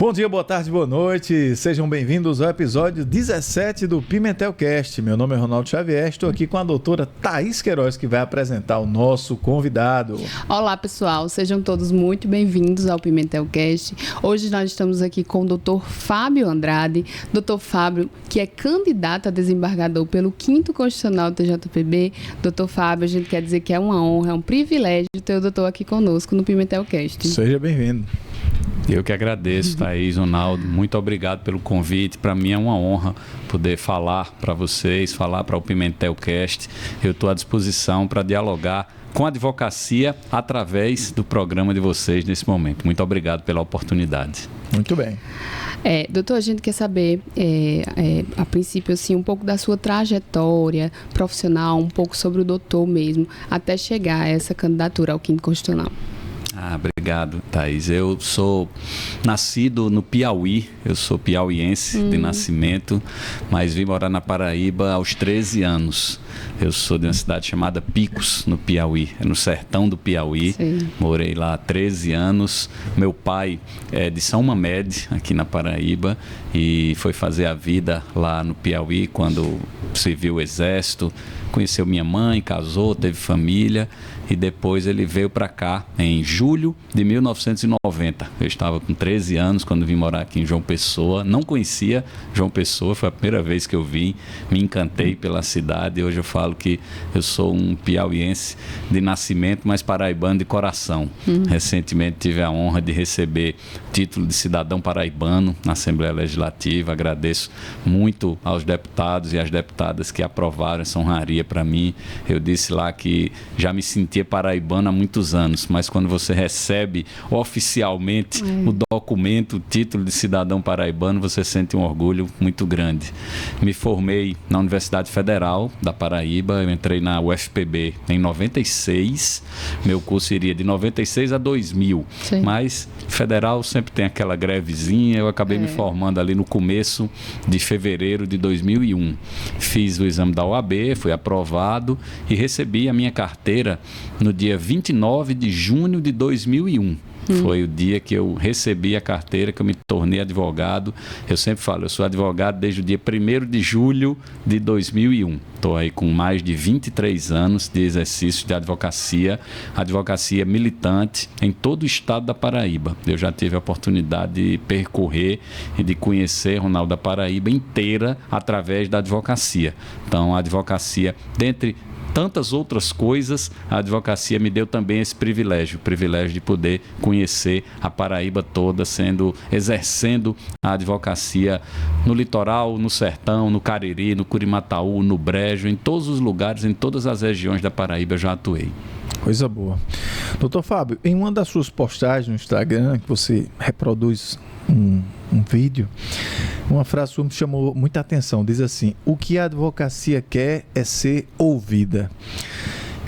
Bom dia, boa tarde, boa noite. Sejam bem-vindos ao episódio 17 do Pimentelcast. Meu nome é Ronaldo Xavier, estou aqui com a doutora Thaís Queiroz, que vai apresentar o nosso convidado. Olá, pessoal. Sejam todos muito bem-vindos ao Pimentelcast. Hoje nós estamos aqui com o Dr. Fábio Andrade. Dr. Fábio, que é candidato a desembargador pelo 5º Constitucional do TJPB. Dr. Fábio, a gente quer dizer que é uma honra, é um privilégio ter o doutor aqui conosco no Pimentelcast. Seja bem-vindo. Eu que agradeço, Thaís, Ronaldo. Muito obrigado pelo convite. Para mim é uma honra poder falar para vocês, falar para o Pimentelcast. Eu estou à disposição para dialogar com a advocacia através do programa de vocês nesse momento. Muito obrigado pela oportunidade. Muito bem. Doutor, a gente quer saber, a princípio, assim, um pouco da sua trajetória profissional, um pouco sobre o doutor mesmo, até chegar a essa candidatura ao 5º Constitucional. Obrigado, Thaís. Eu sou nascido no Piauí, eu sou piauiense de nascimento, mas vim morar na Paraíba aos 13 anos. Eu sou de uma cidade chamada Picos, no Piauí, no sertão do Piauí. Sim. Morei lá há 13 anos. Meu pai é de São Mamede, aqui na Paraíba, e foi fazer a vida lá no Piauí quando serviu o exército. Conheceu minha mãe, casou, teve família e depois ele veio para cá em julho de 1990. Eu estava com 13 anos quando vim morar aqui em João Pessoa. Não conhecia João Pessoa, foi a primeira vez que eu vim. Me encantei pela cidade. Hoje eu falo que eu sou um piauiense de nascimento, mas paraibano de coração. Recentemente tive a honra de receber título de cidadão paraibano na Assembleia Legislativa. Agradeço muito aos deputados e às deputadas que aprovaram essa honraria para mim. Eu disse lá que já me sentia paraibano há muitos anos, mas quando você recebe oficialmente o documento, o título de cidadão paraibano, você sente um orgulho muito grande. Me formei na Universidade Federal da Paraíba, eu entrei na UFPB em 96, meu curso iria de 96 a 2000, Sim. Mas Federal sempre tem aquela grevezinha, eu acabei me formando ali no começo de fevereiro de 2001. Fiz o exame da OAB, fui aprovado e recebi a minha carteira no dia 29 de junho de 2001. Foi o dia que eu recebi a carteira, que eu me tornei advogado. Eu sempre falo, eu sou advogado desde o dia 1º de julho de 2001. Estou aí com mais de 23 anos de exercício de advocacia militante em todo o estado da Paraíba. Eu já tive a oportunidade de percorrer e de conhecer, Ronaldo, a Paraíba inteira através da advocacia. Então, a advocacia, dentre tantas outras coisas, a advocacia me deu também esse privilégio, o privilégio de poder conhecer a Paraíba toda, exercendo a advocacia no litoral, no sertão, no Cariri, no Curimataú, no Brejo, em todos os lugares, em todas as regiões da Paraíba eu já atuei. Coisa boa. Doutor Fábio, em uma das suas postagens no Instagram, que você reproduz um vídeo, uma frase sua me chamou muita atenção. Diz assim: o que a advocacia quer é ser ouvida.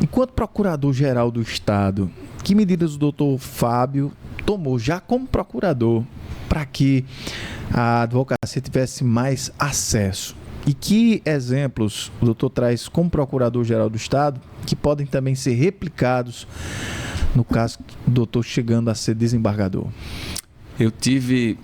Enquanto procurador-geral do Estado, que medidas o doutor Fábio tomou já como procurador para que a advocacia tivesse mais acesso? E que exemplos o doutor traz como procurador-geral do Estado que podem também ser replicados no caso do doutor chegando a ser desembargador? Eu tive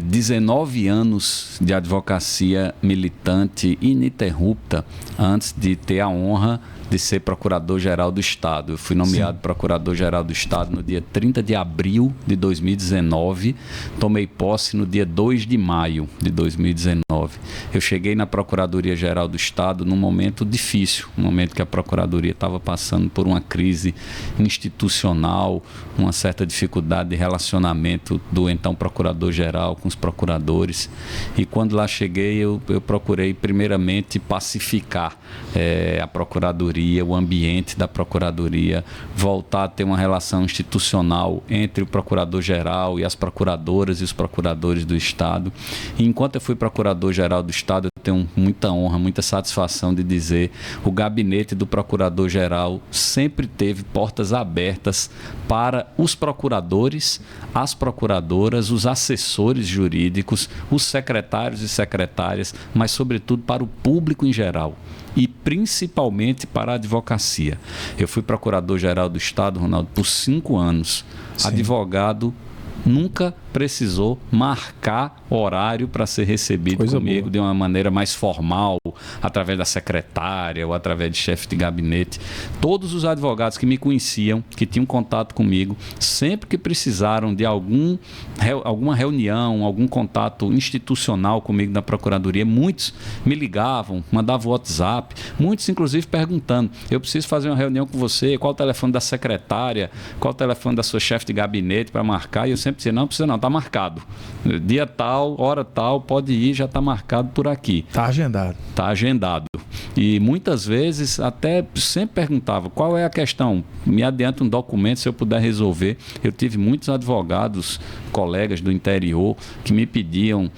19 anos de advocacia militante ininterrupta antes de ter a honra de ser Procurador-Geral do Estado. Eu fui nomeado Procurador-Geral do Estado no dia 30 de abril de 2019, tomei posse no dia 2 de maio de 2019. Eu cheguei na Procuradoria-Geral do Estado num momento difícil, um momento que a Procuradoria estava passando por uma crise institucional, uma certa dificuldade de relacionamento do então Procurador-Geral com os procuradores. E quando lá cheguei, eu procurei primeiramente pacificar a Procuradoria, o ambiente da Procuradoria, voltar a ter uma relação institucional entre o Procurador-Geral e as procuradoras e os procuradores do Estado. E enquanto eu fui Procurador-Geral do Estado, eu tenho muita honra, muita satisfação de dizer, o gabinete do Procurador-Geral sempre teve portas abertas para os procuradores, as procuradoras, os assessores jurídicos, os secretários e secretárias, mas sobretudo para o público em geral. E principalmente para a advocacia. Eu fui Procurador-Geral do Estado, Ronaldo, por 5 anos. Sim. Advogado nunca precisou marcar horário para ser recebido Coisa comigo boa. de uma maneira mais formal, através da secretária ou através de chefe de gabinete. Todos os advogados que me conheciam, que tinham contato comigo, sempre que precisaram de alguma reunião, algum contato institucional comigo na Procuradoria, muitos me ligavam, mandavam WhatsApp, muitos inclusive perguntando: eu preciso fazer uma reunião com você, qual o telefone da secretária, qual o telefone da sua chefe de gabinete para marcar? E eu sempre dizia: não precisa não, está marcado. Dia tal, hora tal, pode ir, já está marcado por aqui. Está agendado. Está agendado. E muitas vezes até sempre perguntava: qual é a questão? Me adianta um documento se eu puder resolver. Eu tive muitos advogados, colegas do interior, que me pediam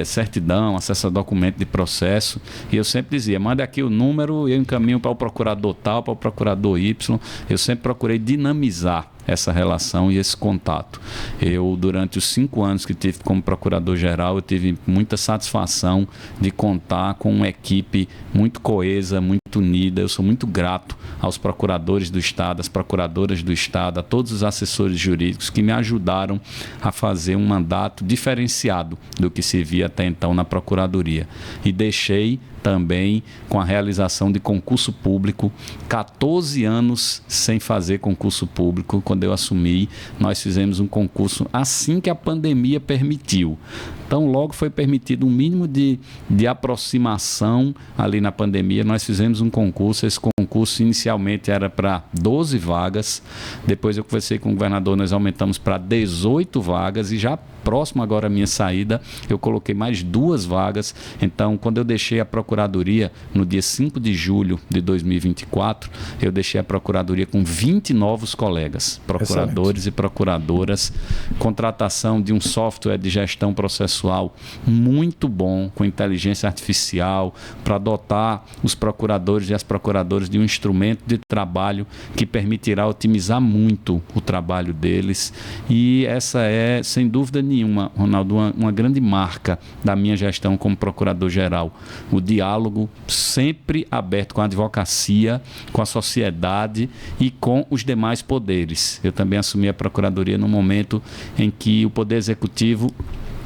certidão, acesso a documento de processo, e eu sempre dizia: manda aqui o número, eu encaminho para o procurador tal, para o procurador Y. Eu sempre procurei dinamizar essa relação e esse contato. Eu, durante os 5 anos que tive como procurador-geral, eu tive muita satisfação de contar com uma equipe muito coesa, muito unida. Eu sou muito grato aos procuradores do Estado, às procuradoras do Estado, a todos os assessores jurídicos que me ajudaram a fazer um mandato diferenciado do que se via até então na Procuradoria. E deixei também com a realização de concurso público, 14 anos sem fazer concurso público. Quando eu assumi, nós fizemos um concurso assim que a pandemia permitiu. Então, logo foi permitido um mínimo de aproximação ali na pandemia. Nós fizemos um concurso. Esse concurso inicialmente era para 12 vagas. Depois eu conversei com o governador, nós aumentamos para 18 vagas e já próximo agora à minha saída, eu coloquei mais 2 vagas. Então, quando eu deixei a Procuradoria, no dia 5 de julho de 2024, eu deixei a Procuradoria com 20 novos colegas, procuradores e procuradoras, contratação de um software de gestão processual muito bom, com inteligência artificial, para dotar os procuradores e as procuradoras de um instrumento de trabalho que permitirá otimizar muito o trabalho deles. E essa é, sem dúvida nenhuma, Ronaldo, uma grande marca da minha gestão como procurador-geral. O diálogo sempre aberto com a advocacia, com a sociedade e com os demais poderes. Eu também assumi a Procuradoria no momento em que o Poder Executivo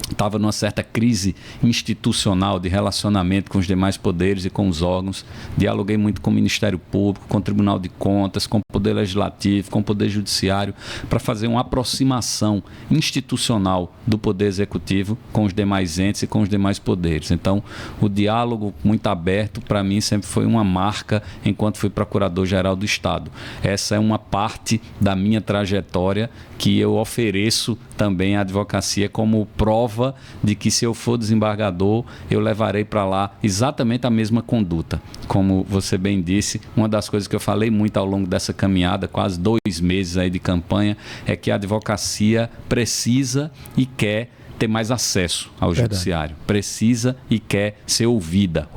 estava numa certa crise institucional de relacionamento com os demais poderes e com os órgãos. Dialoguei muito com o Ministério Público, com o Tribunal de Contas, com o Poder Legislativo, com o Poder Judiciário, para fazer uma aproximação institucional do Poder Executivo com os demais entes e com os demais poderes. Então, o diálogo muito aberto, para mim, sempre foi uma marca enquanto fui Procurador-Geral do Estado. Essa é uma parte da minha trajetória que eu ofereço também à advocacia como prova de que, se eu for desembargador, eu levarei para lá exatamente a mesma conduta. Como você bem disse, uma das coisas que eu falei muito ao longo dessa caminhada, quase 2 meses aí de campanha, é que a advocacia precisa e quer ter mais acesso ao judiciário. Precisa e quer ser ouvida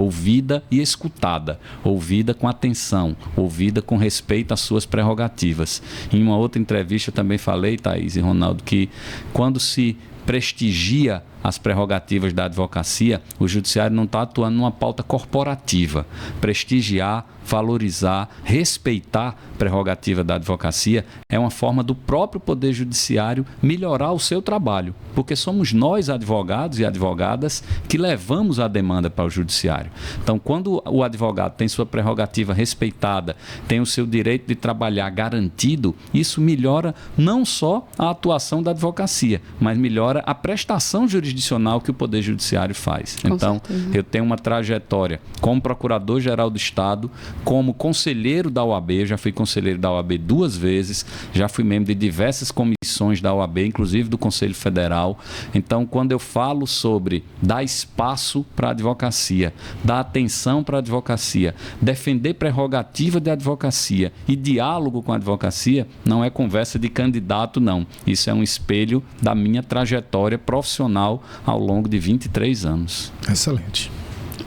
e escutada, ouvida com atenção, ouvida com respeito às suas prerrogativas. Em uma outra entrevista eu também falei, Thaís e Ronaldo, que quando se prestigia as prerrogativas da advocacia, o judiciário não está atuando numa pauta corporativa. Prestigiar, valorizar, respeitar a prerrogativa da advocacia é uma forma do próprio Poder Judiciário melhorar o seu trabalho, porque somos nós, advogados e advogadas, que levamos a demanda para o judiciário. Então, quando o advogado tem sua prerrogativa respeitada, tem o seu direito de trabalhar garantido, isso melhora não só a atuação da advocacia, mas melhora a prestação jurisdicional que o Poder Judiciário faz. Então, eu tenho uma trajetória como Procurador-Geral do Estado, como conselheiro da OAB. Eu já fui conselheiro da OAB 2 vezes, já fui membro de diversas comissões da OAB, inclusive do Conselho Federal. Então, quando eu falo sobre dar espaço para a advocacia, dar atenção para a advocacia, defender prerrogativa de advocacia e diálogo com a advocacia, não é conversa de candidato, não. Isso é um espelho da minha trajetória profissional ao longo de 23 anos. Excelente.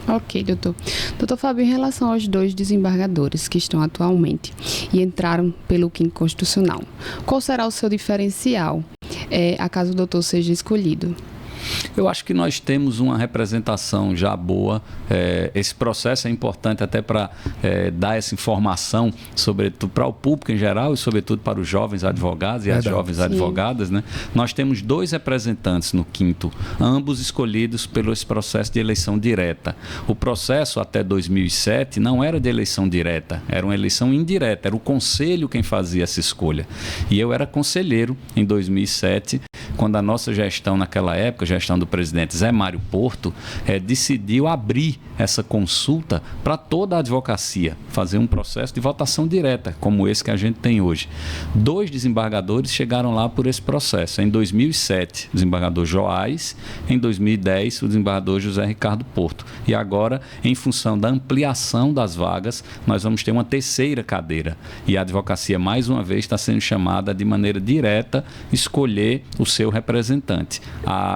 Ok, doutor. Doutor Fábio, em relação aos 2 desembargadores que estão atualmente e entraram pelo 5º Constitucional, qual será o seu diferencial, acaso o doutor seja escolhido? Eu acho que nós temos uma representação já boa. Esse processo é importante até para dar essa informação, sobretudo para o público em geral e sobretudo para os jovens advogados e as jovens advogadas, né? Nós temos 2 representantes no 5º, ambos escolhidos pelo esse processo de eleição direta. O processo até 2007 não era de eleição direta, era uma eleição indireta, era o conselho quem fazia essa escolha. E eu era conselheiro em 2007, quando a nossa gestão naquela época, a gestão do presidente Zé Mário Porto, decidiu abrir essa consulta para toda a advocacia, fazer um processo de votação direta, como esse que a gente tem hoje. 2 desembargadores chegaram lá por esse processo. Em 2007, o desembargador Joás, em 2010, o desembargador José Ricardo Porto. E agora, em função da ampliação das vagas, nós vamos ter uma 3ª cadeira. E a advocacia, mais uma vez, está sendo chamada de maneira direta escolher o seu representante.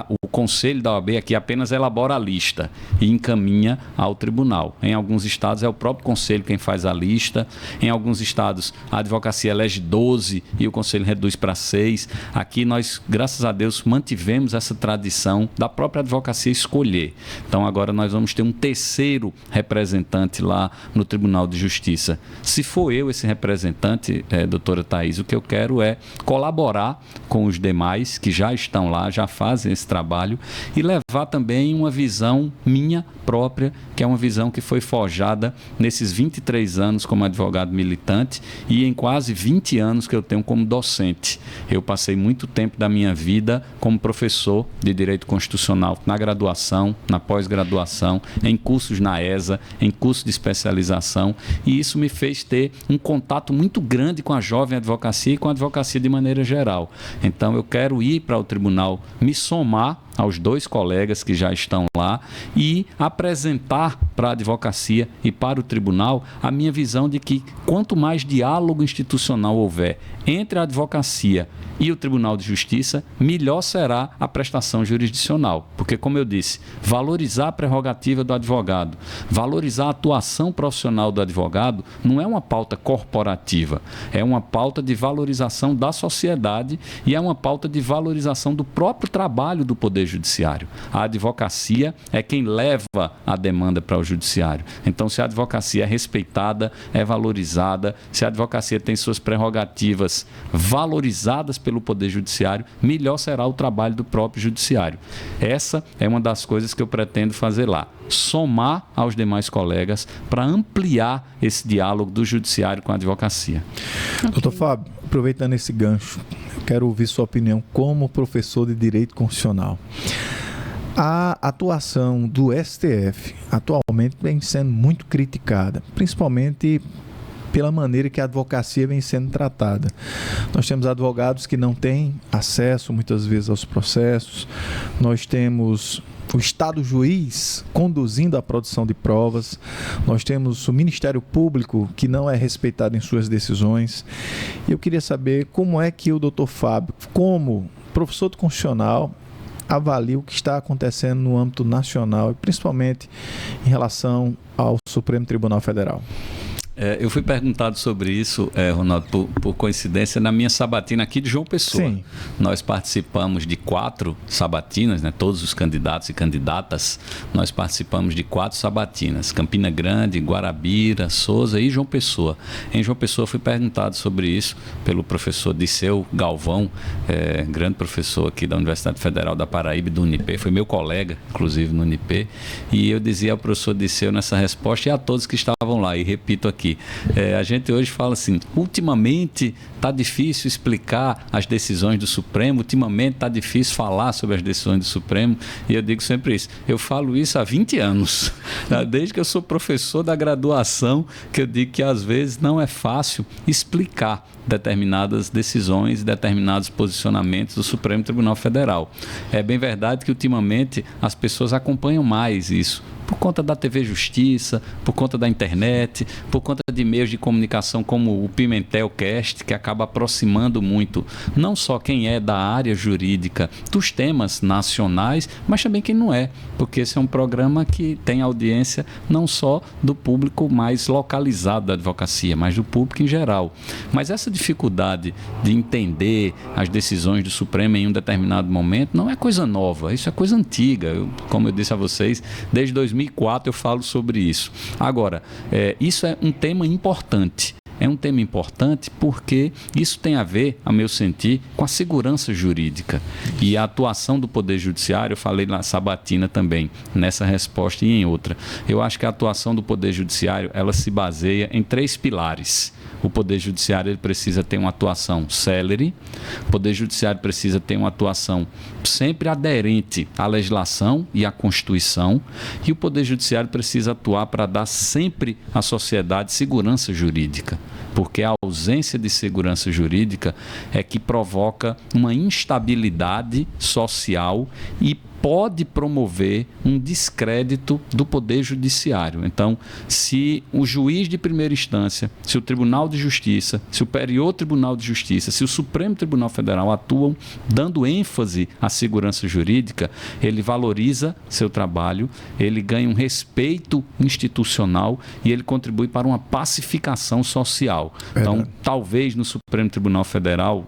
O Conselho da OAB aqui apenas elabora a lista e encaminha ao tribunal. Em alguns estados é o próprio Conselho quem faz a lista. Em alguns estados a advocacia elege 12 e o Conselho reduz para 6. Aqui nós, graças a Deus, mantivemos essa tradição da própria advocacia escolher. Então agora nós vamos ter um 3º representante lá no Tribunal de Justiça. Se for eu esse representante, doutora Thaís, o que eu quero é colaborar com os demais que já estão lá, já fazem esse trabalho e levar também uma visão minha própria, que é uma visão que foi forjada nesses 23 anos como advogado militante e em quase 20 anos que eu tenho como docente. Eu passei muito tempo da minha vida como professor de Direito Constitucional na graduação, na pós-graduação, em cursos na ESA, em cursos de especialização, e isso me fez ter um contato muito grande com a jovem advocacia e com a advocacia de maneira geral. Então eu quero ir para o tribunal, me somar aos 2 colegas que já estão lá e apresentar para a advocacia e para o tribunal a minha visão de que quanto mais diálogo institucional houver entre a advocacia e o Tribunal de Justiça, melhor será a prestação jurisdicional. Porque, como eu disse, valorizar a prerrogativa do advogado, valorizar a atuação profissional do advogado não é uma pauta corporativa, é uma pauta de valorização da sociedade e é uma pauta de valorização do próprio trabalho do Poder Judiciário. A advocacia é quem leva a demanda para o Judiciário. Então, se a advocacia é respeitada, é valorizada, se a advocacia tem suas prerrogativas valorizadas pelo Poder Judiciário, melhor será o trabalho do próprio Judiciário. Essa é uma das coisas que eu pretendo fazer lá. Somar aos demais colegas para ampliar esse diálogo do Judiciário com a advocacia. Doutor Fábio, aproveitando esse gancho, eu quero ouvir sua opinião como professor de Direito Constitucional. A atuação do STF atualmente vem sendo muito criticada, principalmente pela maneira que a advocacia vem sendo tratada. Nós temos advogados que não têm acesso muitas vezes aos processos, nós temos o Estado juiz conduzindo a produção de provas, nós temos o Ministério Público que não é respeitado em suas decisões. E eu queria saber como é que o doutor Fábio, como professor de constitucional, avalia o que está acontecendo no âmbito nacional e principalmente em relação ao Supremo Tribunal Federal. Eu fui perguntado sobre isso, Ronaldo, por coincidência, na minha sabatina aqui de João Pessoa. Sim. Nós participamos de 4 sabatinas, né? Todos os candidatos e candidatas, nós participamos de 4 sabatinas. Campina Grande, Guarabira, Souza e João Pessoa. Em João Pessoa fui perguntado sobre isso pelo professor Disseu Galvão, grande professor aqui da Universidade Federal da Paraíba e do Unip, foi meu colega, inclusive, no Unip, e eu dizia ao professor Disseu nessa resposta e a todos que estavam lá, e repito aqui, a gente hoje fala assim, ultimamente está difícil explicar as decisões do Supremo, ultimamente está difícil falar sobre as decisões do Supremo, e eu digo sempre isso, eu falo isso há 20 anos, desde que eu sou professor da graduação, que eu digo que às vezes não é fácil explicar determinadas decisões, determinados posicionamentos do Supremo Tribunal Federal. É bem verdade que ultimamente as pessoas acompanham mais isso, por conta da TV Justiça, por conta da internet, por conta de meios de comunicação como o Pimentelcast, que acaba aproximando muito, não só quem é da área jurídica dos temas nacionais, mas também quem não é, porque esse é um programa que tem audiência não só do público mais localizado da advocacia, mas do público em geral. Mas essa dificuldade de entender as decisões do Supremo em um determinado momento não é coisa nova, isso é coisa antiga. Como eu disse a vocês, desde 2004 eu falo sobre isso. Agora, isso é um tema importante. É um tema importante porque isso tem a ver, a meu sentir, com a segurança jurídica e a atuação do Poder Judiciário. Eu falei na sabatina também, nessa resposta e em outra. Eu acho que a atuação do Poder Judiciário, ela se baseia em 3 pilares. O Poder Judiciário ele precisa ter uma atuação célere, o Poder Judiciário precisa ter uma atuação sempre aderente à legislação e à Constituição, e o Poder Judiciário precisa atuar para dar sempre à sociedade segurança jurídica, porque a ausência de segurança jurídica é que provoca uma instabilidade social e pode promover um descrédito do Poder Judiciário. Então, se o juiz de primeira instância, se o Tribunal de Justiça, se o Superior Tribunal de Justiça, se o Supremo Tribunal Federal atuam dando ênfase à segurança jurídica, ele valoriza seu trabalho, ele ganha um respeito institucional e ele contribui para uma pacificação social. Então, talvez no Supremo Tribunal Federal,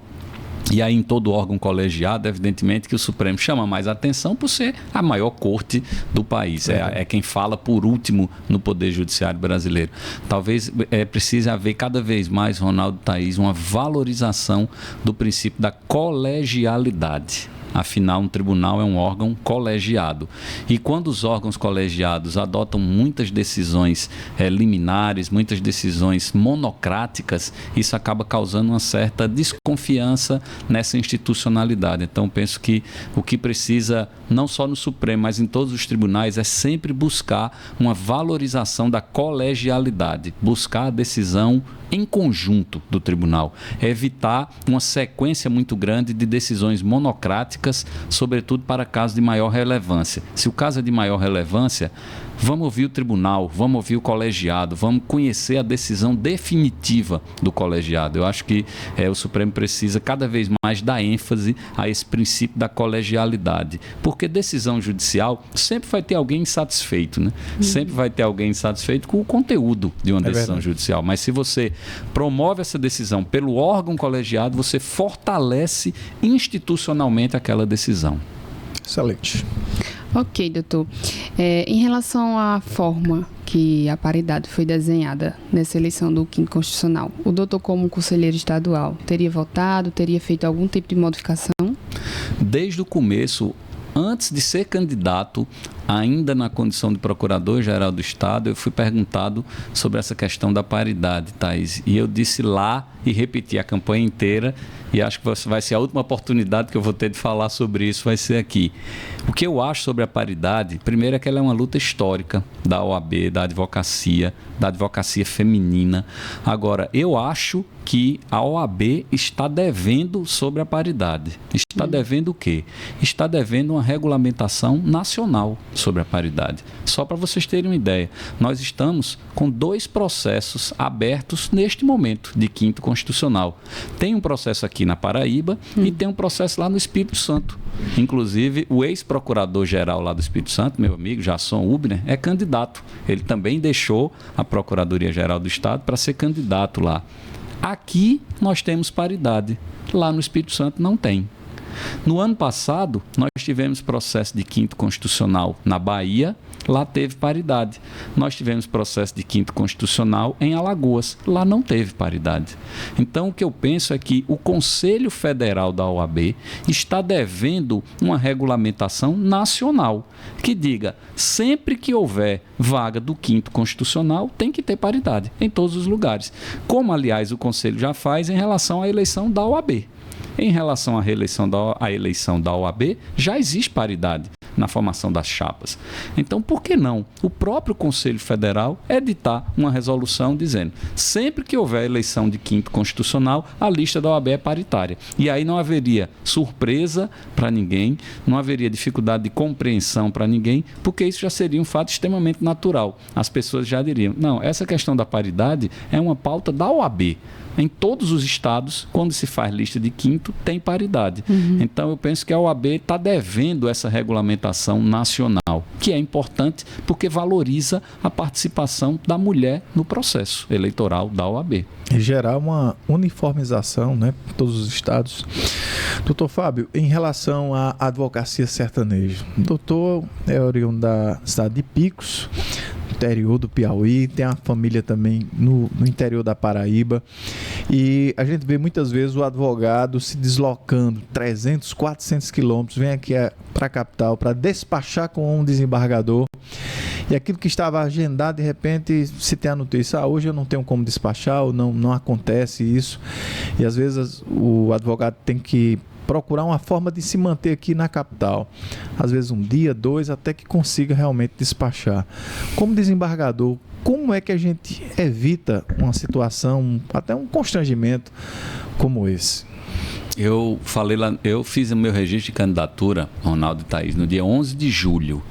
e aí em todo órgão colegiado, evidentemente que o Supremo chama mais atenção por ser a maior corte do país. É quem fala por último no Poder Judiciário brasileiro. Talvez precise haver cada vez mais, Ronaldo, Thaís, uma valorização do princípio da colegialidade. Afinal, um tribunal é um órgão colegiado. E quando os órgãos colegiados adotam muitas decisões liminares, muitas decisões monocráticas, isso acaba causando uma certa desconfiança nessa institucionalidade. Então, penso que o que precisa, não só no Supremo, mas em todos os tribunais, é sempre buscar uma valorização da colegialidade, buscar a decisão em conjunto do tribunal, evitar uma sequência muito grande de decisões monocráticas, sobretudo para casos de maior relevância. Se o caso é de maior relevância, vamos ouvir o tribunal, vamos ouvir o colegiado, vamos conhecer a decisão definitiva do colegiado. Eu acho que o Supremo precisa cada vez mais dar ênfase a esse princípio da colegialidade, porque decisão judicial sempre vai ter alguém insatisfeito, né? Sempre vai ter alguém insatisfeito com o conteúdo de uma decisão judicial, mas se você promove essa decisão pelo órgão colegiado, você fortalece institucionalmente aquela decisão. Excelente. Ok, doutor. Em relação à forma que a paridade foi desenhada nessa eleição do 5º Constitucional, o doutor, como conselheiro estadual, teria votado, teria feito algum tipo de modificação? Desde o começo, antes de ser candidato, ainda na condição de Procurador-Geral do Estado, eu fui perguntado sobre essa questão da paridade, Thaís. E eu disse lá e repeti a campanha inteira, e acho que vai ser a última oportunidade que eu vou ter de falar sobre isso, vai ser aqui. O que eu acho sobre a paridade, primeiro é que ela é uma luta histórica da OAB, da advocacia feminina. Agora, eu acho que a OAB está devendo sobre a paridade. Está devendo o quê? Está devendo uma regulamentação nacional sobre a paridade. Só para vocês terem uma ideia, nós estamos com 2 processos abertos neste momento de 5º Constitucional. Tem um processo aqui na Paraíba e tem um processo lá no Espírito Santo. Inclusive, o ex-procurador-geral lá do Espírito Santo, meu amigo Jasson Hubner, é candidato. Ele também deixou a Procuradoria-Geral do Estado para ser candidato lá. Aqui nós temos paridade, lá no Espírito Santo não tem. No ano passado, nós tivemos processo de 5º Constitucional na Bahia, lá teve paridade. Nós tivemos processo de 5º Constitucional em Alagoas, lá não teve paridade. Então, o que eu penso é que o Conselho Federal da OAB está devendo uma regulamentação nacional, que diga, sempre que houver vaga do 5º Constitucional, tem que ter paridade em todos os lugares. Como, aliás, o Conselho já faz em relação à eleição da OAB. Em relação à eleição da OAB, já existe paridade. na formação das chapas. Então, por que não o próprio Conselho Federal editar uma resolução dizendo, sempre que houver eleição de quinto constitucional, a lista da OAB é paritária. E aí não haveria surpresa para ninguém, não haveria dificuldade de compreensão para ninguém, porque isso já seria um fato extremamente natural. As pessoas já diriam, não, essa questão da paridade é uma pauta da OAB. Em todos os estados, quando se faz lista de quinto, tem paridade. Então, eu penso que a OAB está devendo essa regulamentação nacional, que é importante porque valoriza a participação da mulher no processo eleitoral da OAB. E gerar uma uniformização, né, em todos os estados. Doutor Fábio, em relação à advocacia sertaneja, o doutor é oriundo da cidade de Picos, interior do Piauí, tem a família também no interior da Paraíba, e a gente vê muitas vezes o advogado se deslocando 300, 400 quilômetros, vem aqui para a capital para despachar com um desembargador, e aquilo que estava agendado, de repente, se tem a notícia, hoje eu não tenho como despachar, ou não acontece isso, e às vezes o advogado tem que procurar uma forma de se manter aqui na capital. Às vezes 1 dia, 2, até que consiga realmente despachar. Como desembargador, como é que a gente evita uma situação, até um constrangimento como esse? Eu falei lá, eu fiz o meu registro de candidatura, Ronaldo e Thaís, no dia 11 de julho.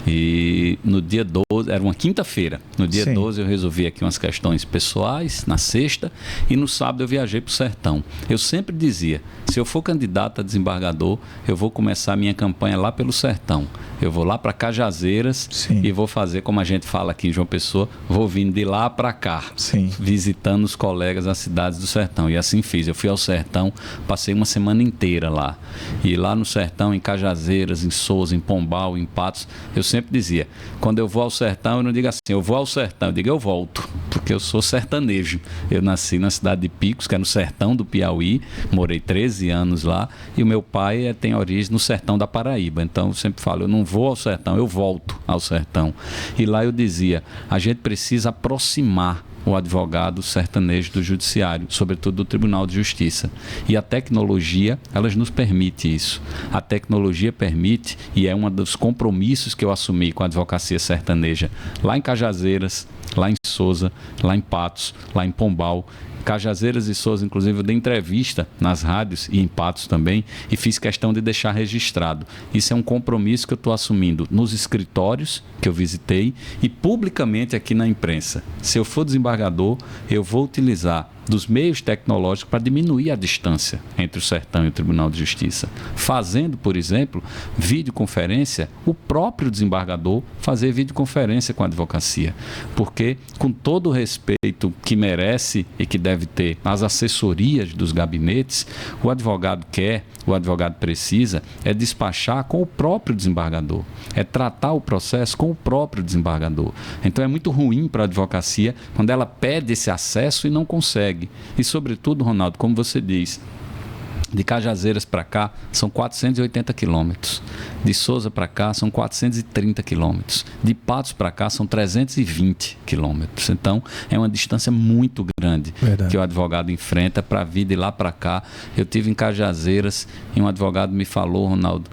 E no dia 12, era uma quinta-feira. No dia Sim. 12 eu resolvi aqui umas questões pessoais, na sexta, e no sábado eu viajei para o sertão. Eu sempre dizia, se eu for candidato a desembargador, eu vou começar a minha campanha lá pelo sertão. Eu vou lá para Cajazeiras. Sim. E vou fazer, como a gente fala aqui em João Pessoa, vou vindo de lá para cá, Sim. visitando os colegas das cidades do sertão. E assim fiz. Eu fui ao sertão, passei uma semana inteira lá. E lá no sertão, em Cajazeiras, em Sousa, em Pombal, em Patos, eu sempre dizia, quando eu vou ao sertão, eu não digo assim, eu vou ao sertão, eu digo eu volto, porque eu sou sertanejo. Eu nasci na cidade de Picos, que é no sertão do Piauí, morei 13 anos lá, e o meu pai tem origem no sertão da Paraíba. Então eu sempre falo, eu não vou ao sertão, eu volto ao sertão. E lá eu dizia, a gente precisa aproximar o advogado sertanejo do judiciário, sobretudo do Tribunal de Justiça. E a tecnologia, elas nos permite isso. A tecnologia permite, e é um dos compromissos que eu assumi com a advocacia sertaneja, lá em Cajazeiras, lá em Sousa, lá em Patos, lá em Pombal, Cajazeiras e Sousa, inclusive, eu dei entrevista nas rádios e em Patos também, e fiz questão de deixar registrado. Isso é um compromisso que eu estou assumindo nos escritórios que eu visitei e publicamente aqui na imprensa. Se eu for desembargador, eu vou utilizar dos meios tecnológicos para diminuir a distância entre o sertão e o Tribunal de Justiça. Fazendo, por exemplo, videoconferência, o próprio desembargador fazer videoconferência com a advocacia. Porque, com todo o respeito que merece e que deve ter as assessorias dos gabinetes, o advogado quer, o advogado precisa, é despachar com o próprio desembargador. É tratar o processo com o próprio desembargador. Então é muito ruim para a advocacia quando ela pede esse acesso e não consegue. E, sobretudo, Ronaldo, como você diz, de Cajazeiras para cá são 480 quilômetros. De Sousa para cá são 430 quilômetros. De Patos para cá são 320 quilômetros. Então, é uma distância muito grande. Verdade. Que o advogado enfrenta para vir de lá para cá. Eu tive em Cajazeiras e um advogado me falou, Ronaldo,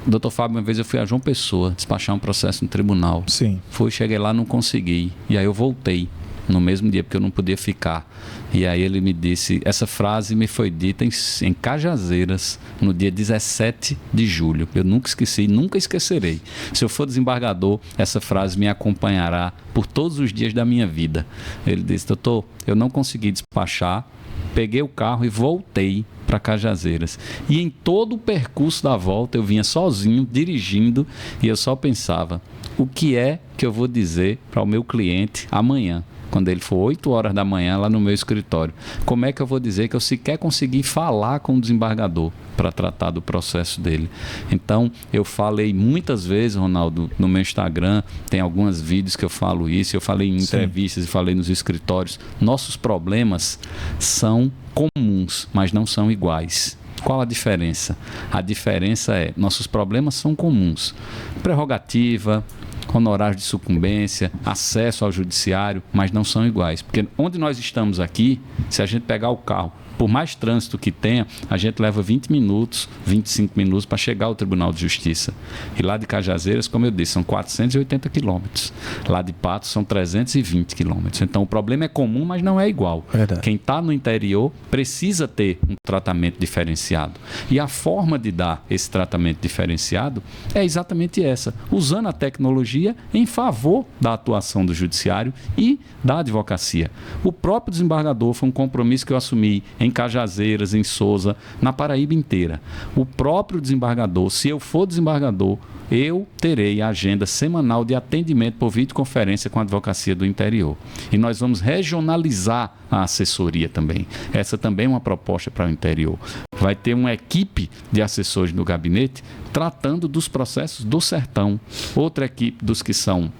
doutor Fábio, uma vez eu fui a João Pessoa despachar um processo no tribunal. Sim. Cheguei lá, não consegui. E aí eu voltei no mesmo dia, porque eu não podia ficar. E aí ele me disse, essa frase me foi dita em Cajazeiras, no dia 17 de julho. Eu nunca esqueci, nunca esquecerei. Se eu for desembargador, essa frase me acompanhará por todos os dias da minha vida. Ele disse, doutor, eu não consegui despachar, peguei o carro e voltei para Cajazeiras. E em todo o percurso da volta, eu vinha sozinho, dirigindo, e eu só pensava, o que é que eu vou dizer para o meu cliente amanhã? Quando ele for 8 horas da manhã lá no meu escritório, como é que eu vou dizer que eu sequer consegui falar com o desembargador para tratar do processo dele? Então, eu falei muitas vezes, Ronaldo, no meu Instagram, tem alguns vídeos que eu falo isso, eu falei em entrevistas e falei nos escritórios, nossos problemas são comuns, mas não são iguais. Qual a diferença? A diferença é, nossos problemas são comuns. Prerrogativa, honorários de sucumbência, acesso ao judiciário, mas não são iguais. Porque onde nós estamos aqui, se a gente pegar o carro Por mais trânsito que tenha, a gente leva 20 minutos, 25 minutos para chegar ao Tribunal de Justiça. E lá de Cajazeiras, como eu disse, são 480 quilômetros. Lá de Patos são 320 quilômetros. Então, o problema é comum, mas não é igual. Verdade. Quem está no interior precisa ter um tratamento diferenciado. E a forma de dar esse tratamento diferenciado é exatamente essa, usando a tecnologia em favor da atuação do judiciário e da advocacia. O próprio desembargador foi um compromisso que eu assumi em Cajazeiras, em Sousa, na Paraíba inteira. O próprio desembargador, se eu for desembargador, eu terei a agenda semanal de atendimento por videoconferência com a advocacia do interior. E nós vamos regionalizar a assessoria também. Essa também é uma proposta para o interior. Vai ter uma equipe de assessores no gabinete tratando dos processos do sertão. Outra equipe dos que são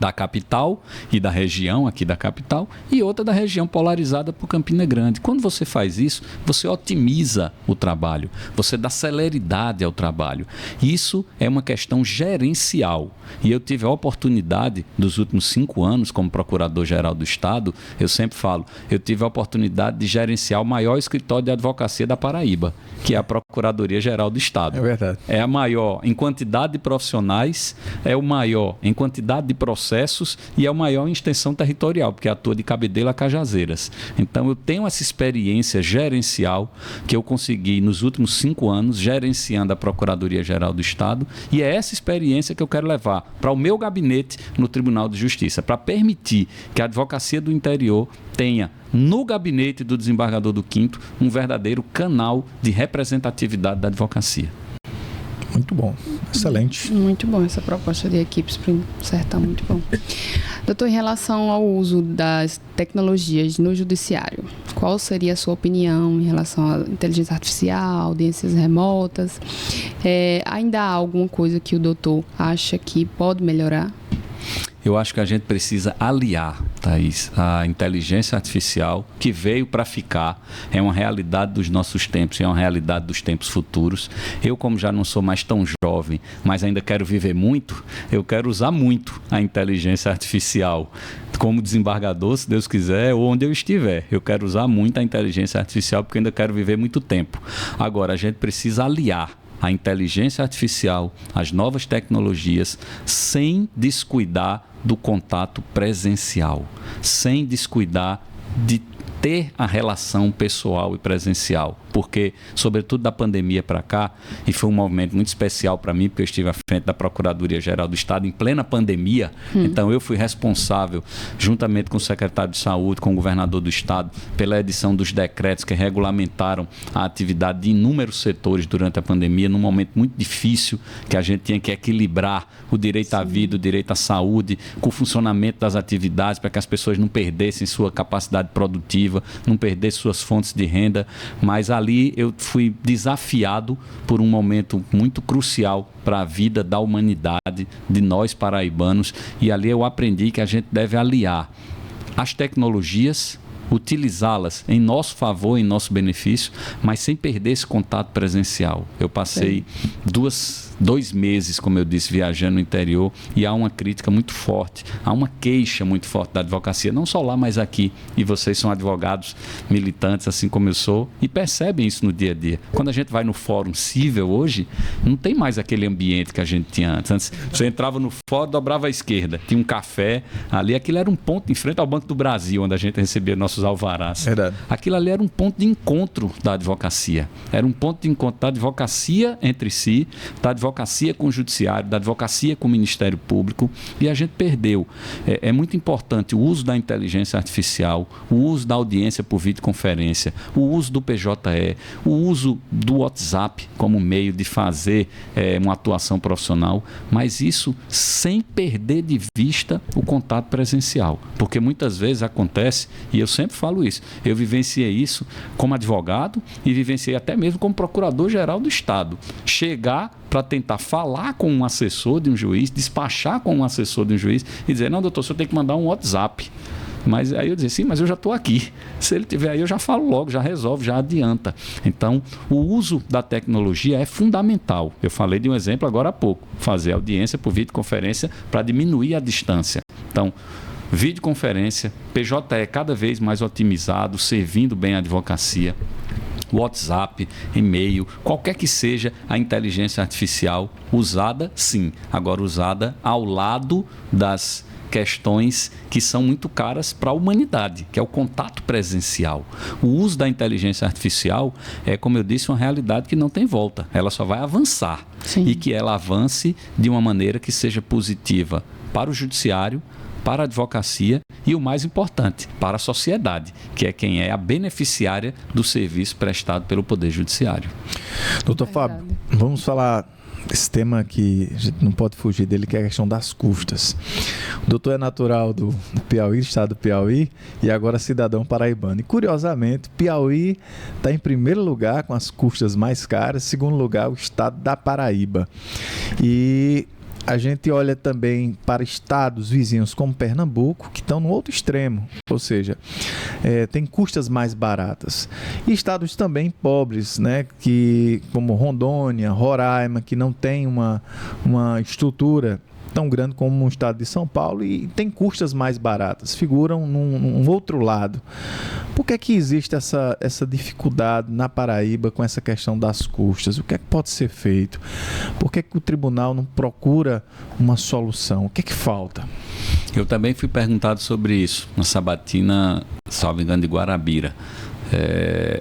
da capital e da região aqui da capital e outra da região polarizada por Campina Grande. Quando você faz isso, você otimiza o trabalho, você dá celeridade ao trabalho. Isso é uma questão gerencial. E eu tive a oportunidade, dos últimos 5 anos, como Procurador-Geral do Estado, eu sempre falo, eu tive a oportunidade de gerenciar o maior escritório de advocacia da Paraíba, que é a Procuradoria-Geral do Estado. É verdade. É a maior em quantidade de profissionais, é o maior em quantidade de processos e é o maior em extensão territorial, porque atua de Cabedelo a Cajazeiras. Então, eu tenho essa experiência gerencial que eu consegui nos últimos 5 anos, gerenciando a Procuradoria-Geral do Estado, e é essa experiência que eu quero levar para o meu gabinete no Tribunal de Justiça, para permitir que a advocacia do interior tenha no gabinete do desembargador do Quinto um verdadeiro canal de representatividade da advocacia. Muito bom, excelente. Muito bom essa proposta de equipes para o sertão, muito bom. Doutor, em relação ao uso das tecnologias no judiciário, qual seria a sua opinião em relação à inteligência artificial, audiências remotas? Ainda há alguma coisa que o doutor acha que pode melhorar? Eu acho que a gente precisa aliar, Thaís, a inteligência artificial que veio para ficar, é uma realidade dos nossos tempos, é uma realidade dos tempos futuros. Eu, como já não sou mais tão jovem, mas ainda quero viver muito, eu quero usar muito a inteligência artificial como desembargador, se Deus quiser, ou onde eu estiver. Eu quero usar muito a inteligência artificial porque ainda quero viver muito tempo. Agora, a gente precisa aliar a inteligência artificial, as novas tecnologias, sem descuidar do contato presencial, sem descuidar de ter a relação pessoal e presencial, porque, sobretudo da pandemia para cá, e foi um momento muito especial para mim, porque eu estive à frente da Procuradoria-Geral do Estado em plena pandemia, então eu fui responsável, juntamente com o secretário de Saúde, com o governador do Estado, pela edição dos decretos que regulamentaram a atividade de inúmeros setores durante a pandemia, num momento muito difícil, que a gente tinha que equilibrar o direito à vida, o direito à saúde, com o funcionamento das atividades, para que as pessoas não perdessem sua capacidade produtiva, não perdessem suas fontes de renda, mas ali eu fui desafiado por um momento muito crucial para a vida da humanidade, de nós paraibanos, e ali eu aprendi que a gente deve aliar as tecnologias, utilizá-las em nosso favor, em nosso benefício, mas sem perder esse contato presencial. Eu passei 2 meses, como eu disse, viajando no interior, e há uma crítica muito forte, há uma queixa muito forte da advocacia, não só lá, mas aqui. E vocês são advogados militantes, assim como eu sou, e percebem isso no dia a dia. Quando a gente vai no Fórum Cível hoje, não tem mais aquele ambiente que a gente tinha antes. Antes você entrava no fórum, dobrava à esquerda, tinha um café ali, aquilo era um ponto em frente ao Banco do Brasil, onde a gente recebia nossos alvarás. Verdade. Aquilo ali era um ponto de encontro da advocacia. Era um ponto de encontro da advocacia entre si, da advocacia com o judiciário, da advocacia com o Ministério Público, e a gente perdeu. É muito importante o uso da inteligência artificial, o uso da audiência por videoconferência, o uso do PJE, o uso do WhatsApp como meio de fazer uma atuação profissional, mas isso sem perder de vista o contato presencial, porque muitas vezes acontece, e eu sempre falo isso, eu vivenciei isso como advogado e vivenciei até mesmo como Procurador-Geral do Estado, chegar para tentar falar com um assessor de um juiz, despachar com um assessor de um juiz e dizer, não, doutor, o senhor tem que mandar um WhatsApp. Mas aí eu dizia, sim, mas eu já estou aqui. Se ele tiver aí, eu já falo logo, já resolve, já adianta. Então, o uso da tecnologia é fundamental. Eu falei de um exemplo agora há pouco, fazer audiência por videoconferência para diminuir a distância. Então, videoconferência, PJE cada vez mais otimizado, servindo bem a advocacia, WhatsApp, e-mail, qualquer que seja a inteligência artificial usada, sim, agora usada ao lado das questões que são muito caras para a humanidade, que é o contato presencial. O uso da inteligência artificial é, como eu disse, uma realidade que não tem volta. Ela só vai avançar. Sim. E que ela avance de uma maneira que seja positiva para o judiciário, para a advocacia e, o mais importante, para a sociedade, que é quem é a beneficiária do serviço prestado pelo Poder Judiciário. Doutor Fábio, vamos falar desse tema que a gente não pode fugir dele, que é a questão das custas. O doutor é natural do Piauí, estado do Piauí, e agora cidadão paraibano. E, curiosamente, Piauí está em primeiro lugar com as custas mais caras, segundo lugar o estado da Paraíba. E a gente olha também para estados vizinhos como Pernambuco, que estão no outro extremo, ou seja, tem custas mais baratas. E estados também pobres, né, como Rondônia, Roraima, que não tem uma estrutura tão grande como o estado de São Paulo e tem custas mais baratas, figuram num outro lado. Por que é que existe essa dificuldade na Paraíba com essa questão das custas? O que é que pode ser feito? Por que é que o tribunal não procura uma solução? O que é que falta? Eu também fui perguntado sobre isso na sabatina, salvo engano, de Guarabira.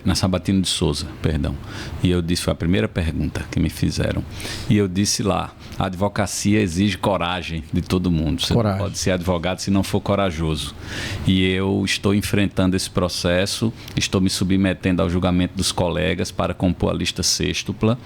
Na Sabatina de Souza, perdão. E eu disse, foi a primeira pergunta que me fizeram. E eu disse lá, a advocacia exige coragem de todo mundo. Você não pode ser advogado se não for corajoso. E eu estou enfrentando esse processo, estou me submetendo ao julgamento dos colegas para compor a lista sêxtupla.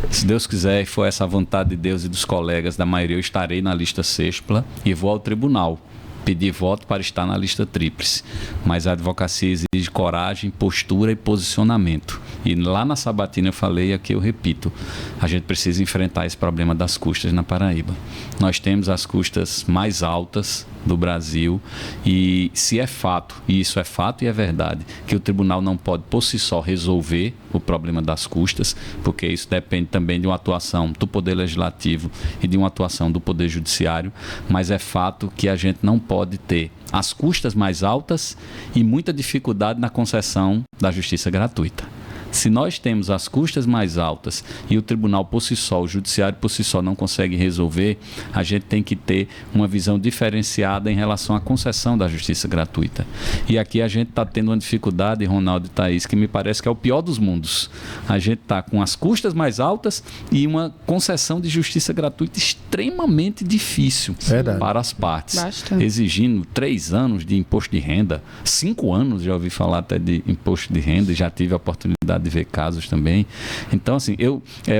Se Deus quiser e for essa a vontade de Deus e dos colegas, da maioria, eu estarei na lista sêxtupla e vou ao tribunal pedir voto para estar na lista tríplice. Mas a advocacia exige coragem, postura e posicionamento. E lá na sabatina eu falei, aqui eu repito, a gente precisa enfrentar esse problema das custas na Paraíba. Nós temos as custas mais altas do Brasil e se é fato, e isso é fato e é verdade, que o tribunal não pode por si só resolver o problema das custas, porque isso depende também de uma atuação do Poder Legislativo e de uma atuação do Poder Judiciário, mas é fato que a gente não pode ter as custas mais altas e muita dificuldade na concessão da justiça gratuita. Se nós temos as custas mais altas e o tribunal por si só, o judiciário por si só não consegue resolver, a gente tem que ter uma visão diferenciada em relação à concessão da justiça gratuita. E aqui a gente está tendo uma dificuldade, Ronaldo e Thaís, que me parece que é o pior dos mundos. A gente está com as custas mais altas e uma concessão de justiça gratuita extremamente difícil para as partes. Bastante. Exigindo 3 anos de imposto de renda, 5 anos, já ouvi falar até de imposto de renda e já tive a oportunidade de ver casos também. Então, assim,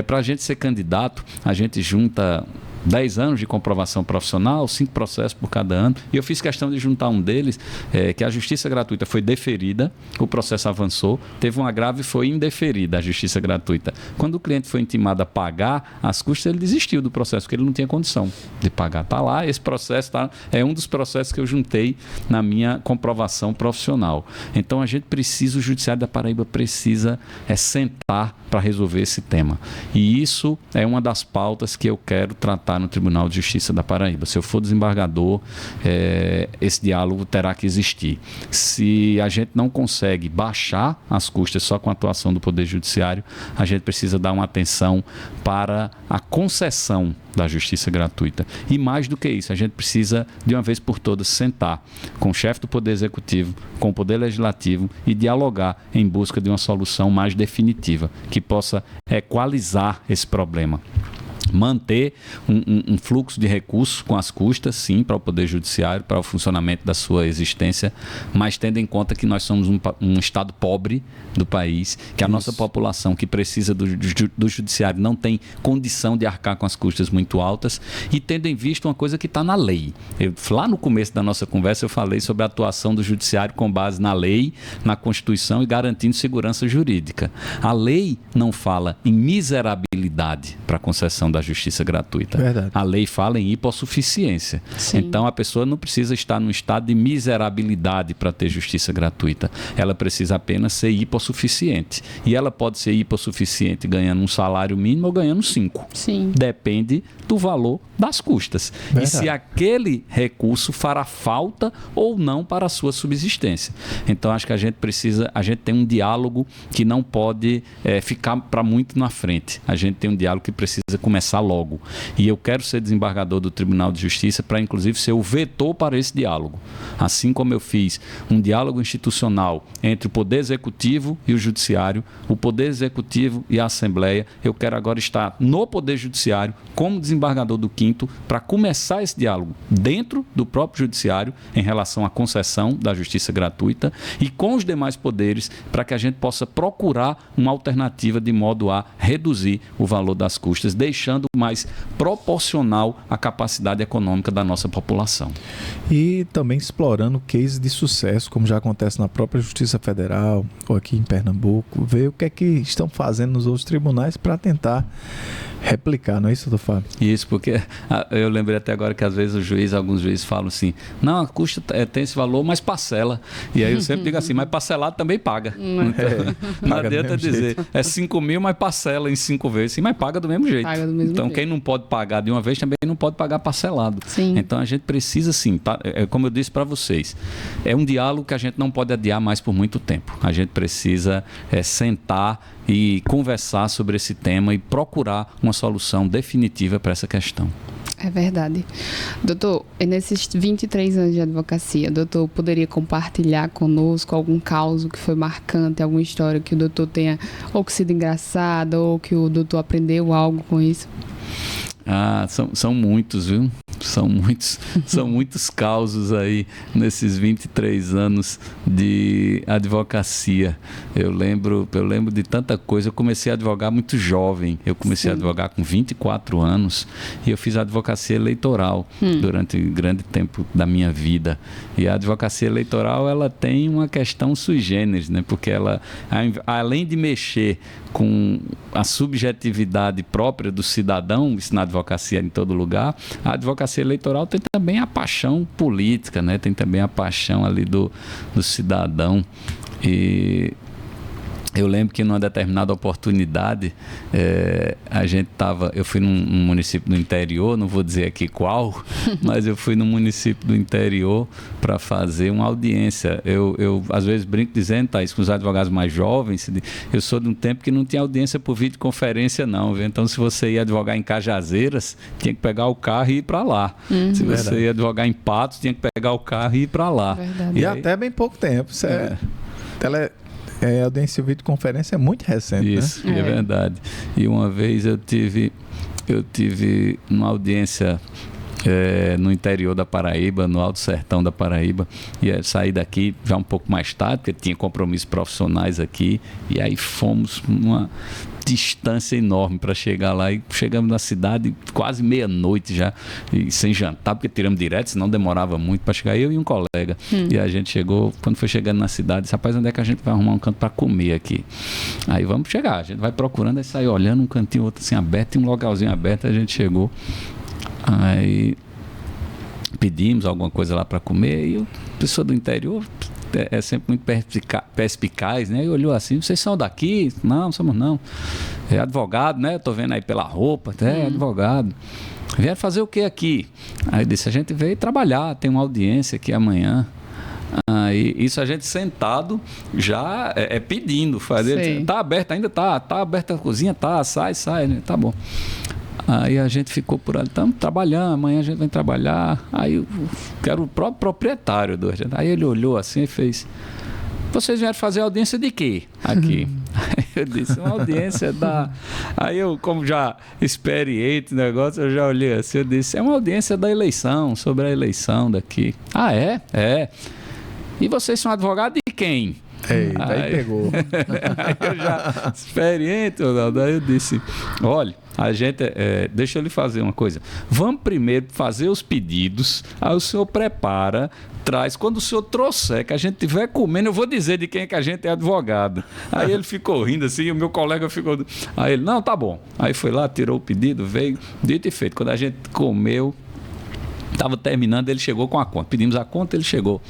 para a gente ser candidato, a gente junta 10 anos de comprovação profissional, 5 processos por cada ano, e eu fiz questão de juntar um deles, que a justiça gratuita foi deferida, o processo avançou, teve um agravo e foi indeferida a justiça gratuita. Quando o cliente foi intimado a pagar as custas, ele desistiu do processo, porque ele não tinha condição de pagar. Está lá, esse processo é um dos processos que eu juntei na minha comprovação profissional. Então, a gente precisa, o Judiciário da Paraíba precisa sentar para resolver esse tema. E isso é uma das pautas que eu quero tratar no Tribunal de Justiça da Paraíba. Se eu for desembargador, esse diálogo terá que existir. Se a gente não consegue baixar as custas só com a atuação do Poder Judiciário, a gente precisa dar uma atenção para a concessão da justiça gratuita. E mais do que isso, a gente precisa, de uma vez por todas, sentar com o chefe do Poder Executivo, com o Poder Legislativo e dialogar em busca de uma solução mais definitiva, que possa equalizar esse problema. Manter um fluxo de recursos com as custas, sim, para o Poder Judiciário, para o funcionamento da sua existência, mas tendo em conta que nós somos um estado pobre do país, que a nossa população que precisa do Judiciário não tem condição de arcar com as custas muito altas, e tendo em vista uma coisa que está na lei. Lá no começo da nossa conversa eu falei sobre a atuação do Judiciário com base na lei, na Constituição e garantindo segurança jurídica. A lei não fala em miserabilidade para a concessão da da justiça gratuita. Verdade. A lei fala em hipossuficiência. Sim. Então, a pessoa não precisa estar num estado de miserabilidade para ter justiça gratuita. Ela precisa apenas ser hipossuficiente. E ela pode ser hipossuficiente ganhando um salário mínimo ou ganhando 5. Sim. Depende do valor das custas. Verdade. E se aquele recurso fará falta ou não para a sua subsistência. Então, acho que a gente tem um diálogo que não pode ficar para muito na frente. A gente tem um diálogo que precisa começar logo. E eu quero ser desembargador do Tribunal de Justiça para, inclusive, ser o vetor para esse diálogo. Assim como eu fiz um diálogo institucional entre o Poder Executivo e o Judiciário, o Poder Executivo e a Assembleia, eu quero agora estar no Poder Judiciário como desembargador do 5º para começar esse diálogo dentro do próprio Judiciário em relação à concessão da justiça gratuita e com os demais poderes para que a gente possa procurar uma alternativa de modo a reduzir o valor das custas, deixando mais proporcional à capacidade econômica da nossa população. E também explorando cases de sucesso, como já acontece na própria Justiça Federal ou aqui em Pernambuco, ver o que é que estão fazendo nos outros tribunais para tentar replicar, não é isso, doutor Fábio? Isso, porque eu lembrei até agora que às vezes alguns juízes falam assim, não, a custa tem esse valor, mas parcela. E aí eu sempre digo assim, mas parcelado também paga. Então, não adianta dizer, é 5 mil, mas parcela em 5 vezes. Sim, mas paga do mesmo jeito. Paga do mesmo então, jeito. Quem não pode pagar de uma vez, também não pode pagar parcelado. Sim. Então, a gente precisa, sim, como eu disse para vocês, é um diálogo que a gente não pode adiar mais por muito tempo. A gente precisa sentar e conversar sobre esse tema e procurar uma solução definitiva para essa questão. É verdade. Doutor, nesses 23 anos de advocacia, doutor poderia compartilhar conosco algum caso que foi marcante, alguma história que o doutor tenha ou que sido engraçada ou que o doutor aprendeu algo com isso? São muitos, viu? São muitos causos aí nesses 23 anos de advocacia. Eu lembro de tanta coisa. Eu comecei a advogar muito jovem. Eu comecei a advogar com 24 anos e eu fiz a advocacia eleitoral durante grande tempo da minha vida. E a advocacia eleitoral, ela tem uma questão sui generis, né? Porque ela, além de mexer com a subjetividade própria do cidadão, isso na advocacia em todo lugar, a advocacia eleitoral tem também a paixão política, né? Tem também a paixão ali do cidadão. E eu lembro que numa determinada oportunidade, eu fui num município do interior, não vou dizer aqui qual, mas eu fui num município do interior para fazer uma audiência. Eu às vezes brinco dizendo, Thaís, com os advogados mais jovens, eu sou de um tempo que não tinha audiência por videoconferência não, viu? Então se você ia advogar em Cajazeiras, tinha que pegar o carro e ir para lá. Se você ia advogar em Patos, tinha que pegar o carro e ir para lá. Verdade. E até bem pouco tempo. Isso a audiência de videoconferência é muito recente, isso, né? É verdade. E uma vez eu tive uma audiência no interior da Paraíba, no Alto Sertão da Paraíba, e saí daqui já um pouco mais tarde, porque tinha compromissos profissionais aqui, e aí fomos numa distância enorme para chegar lá, e chegamos na cidade quase meia-noite já, e sem jantar, porque tiramos direto, senão demorava muito para chegar, eu e um colega. E a gente chegou, quando foi chegando na cidade, disse, rapaz, onde é que a gente vai arrumar um canto para comer aqui? Aí vamos chegar, a gente vai procurando, aí sai olhando um cantinho, outro assim aberto, e um localzinho aberto, a gente chegou, aí pedimos alguma coisa lá para comer, e a pessoa do interior é sempre muito perspicaz, né? E olhou assim, vocês são daqui? Não somos não. É advogado, né? Eu tô vendo aí pela roupa, advogado. Vieram fazer o que aqui? Aí eu disse, a gente veio trabalhar, tem uma audiência aqui amanhã. Aí, isso a gente sentado já pedindo, fazer. Tá aberto ainda? Tá aberta a cozinha? Tá, sai, né? Tá bom. Aí a gente ficou por ali, estamos trabalhando, amanhã a gente vai trabalhar. Aí eu quero o próprio proprietário do agente. Aí ele olhou assim e fez, vocês vieram fazer audiência de quê aqui? Aí eu disse, uma audiência da... Aí eu, como já experiente no negócio, eu já olhei assim, eu disse, é uma audiência da eleição, sobre a eleição daqui. Ah, é? É. E vocês são advogados de quem? Aí pegou. Aí eu já experiente, Ronaldo, aí eu disse, olha, A gente, deixa eu lhe fazer uma coisa. Vamos primeiro fazer os pedidos, aí o senhor prepara, traz. Quando o senhor trouxer, que a gente estiver comendo, eu vou dizer de quem é que a gente é advogado. Aí ele ficou rindo assim, o meu colega ficou... Aí ele, não, tá bom. Aí foi lá, tirou o pedido, veio, dito e feito. Quando a gente comeu, estava terminando, ele chegou com a conta. Pedimos a conta, ele chegou.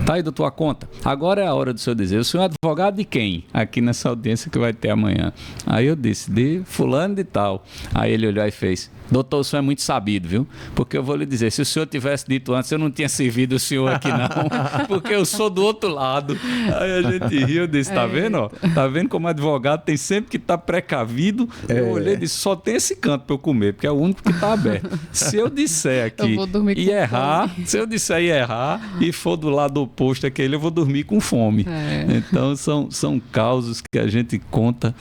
Tá aí, doutor, a conta. Agora é a hora do senhor dizer, o senhor é advogado de quem? Aqui nessa audiência que vai ter amanhã. Aí eu disse, de fulano de tal. Aí ele olhou e fez, doutor, o senhor é muito sabido, viu? Porque eu vou lhe dizer, se o senhor tivesse dito antes, eu não tinha servido o senhor aqui não, porque eu sou do outro lado. Aí a gente riu, disse, tá vendo? Ó? Tá vendo como advogado tem sempre que estar precavido? Eu olhei e disse, só tem esse canto para eu comer, porque é o único que está aberto. Se eu disser aqui e errar, se eu disser e errar e for do lado oposto àquele, eu vou dormir com fome. Então são causos que a gente conta